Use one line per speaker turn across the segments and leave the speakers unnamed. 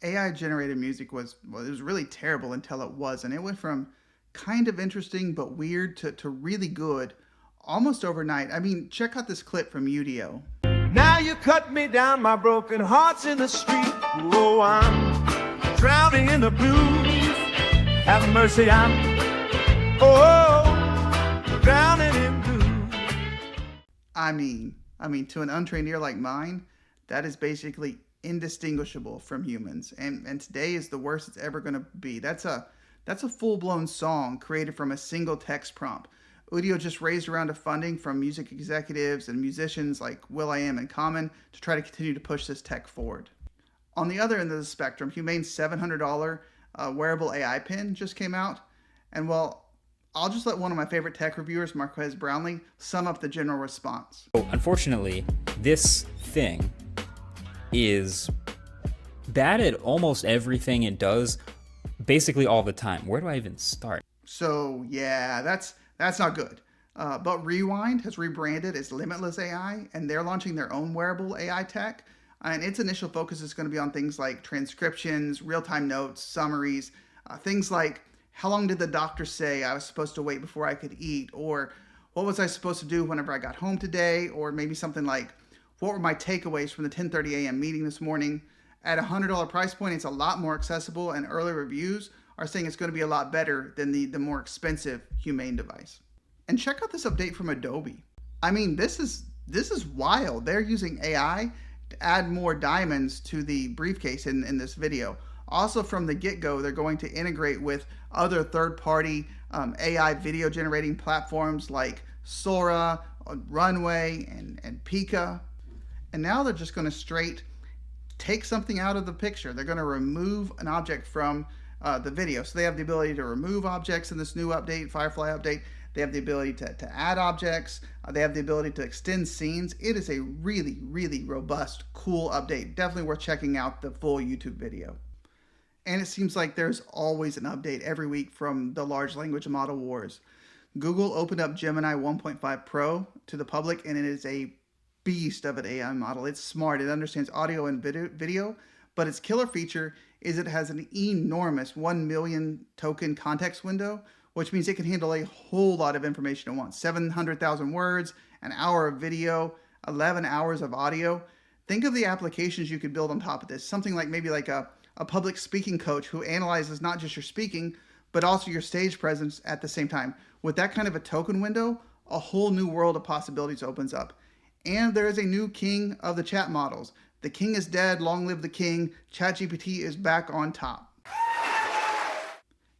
AI generated music was, well, it was really terrible until it was. And it went from kind of interesting but weird to really good almost overnight. I mean, check out this clip from UDO.
Now you cut me down, my broken heart's in the street. Oh, I'm drowning in the blues. Have mercy, I'm drowning in blues.
I mean, to an untrained ear like mine, that is basically indistinguishable from humans. And today is the worst it's ever going to be. That's a full-blown song created from a single text prompt. Udio just raised a round of funding from music executives and musicians like will.i.am and Common to try to continue to push this tech forward. On the other end of the spectrum, Humane's $700 wearable AI pen just came out. And well, I'll just let one of my favorite tech reviewers, Marques Brownlee, sum up the general response.
Unfortunately, this thing is bad at almost everything it does, basically all the time. Where do I even start?
So yeah, that's not good. But Rewind has rebranded as Limitless AI, and they're launching their own wearable AI tech. And its initial focus is going to be on things like transcriptions, real-time notes, summaries, things like how long did the doctor say I was supposed to wait before I could eat, or what was I supposed to do whenever I got home today, or maybe something like what were my takeaways from the 10:30 a.m. meeting this morning. At a $100 price point, it's a lot more accessible, and early reviews are saying it's going to be a lot better than the more expensive Humane device. And check out this update from Adobe. I mean, this is wild. They're using AI to add more diamonds to the briefcase in this video. Also from the get-go, they're going to integrate with other third-party AI video generating platforms like Sora, Runway, and Pika. And now they're just going to straight take something out of the picture. They're going to remove an object from the video. So they have the ability to remove objects in this new update, Firefly update. They have the ability to add objects. They have the ability to extend scenes. It is a really, really robust, cool update. Definitely worth checking out the full YouTube video. And it seems like there's always an update every week from the large language model wars. Google opened up Gemini 1.5 Pro to the public, and it is a beast of an AI model. It's smart. It understands audio and video, but its killer feature is it has an enormous 1 million token context window, which means it can handle a whole lot of information at once. 700,000 words, an hour of video, 11 hours of audio. Think of the applications you could build on top of this. Something like maybe like a public speaking coach who analyzes not just your speaking, but also your stage presence at the same time. With that kind of a token window, a whole new world of possibilities opens up. And there is a new king of the chat models. The king is dead, long live the king. ChatGPT is back on top.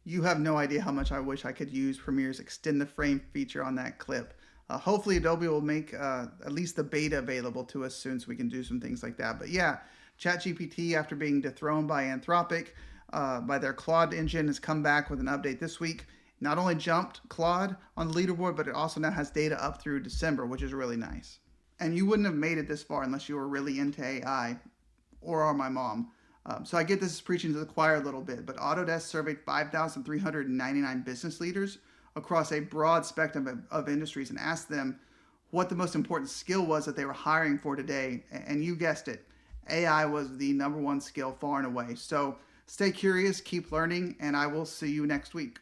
You have no idea how much I wish I could use Premiere's extend the frame feature on that clip. Hopefully Adobe will make at least the beta available to us soon so we can do some things like that. But yeah, ChatGPT, after being dethroned by Anthropic, by their Claude engine, has come back with an update this week. Not only jumped Claude on the leaderboard, but it also now has data up through December, which is really nice. And you wouldn't have made it this far unless you were really into AI or are my mom. So I get this is preaching to the choir a little bit, but Autodesk surveyed 5,399 business leaders across a broad spectrum of industries and asked them what the most important skill was that they were hiring for today. And you guessed it, AI was the #1 skill far and away. So stay curious, keep learning, and I will see you next week.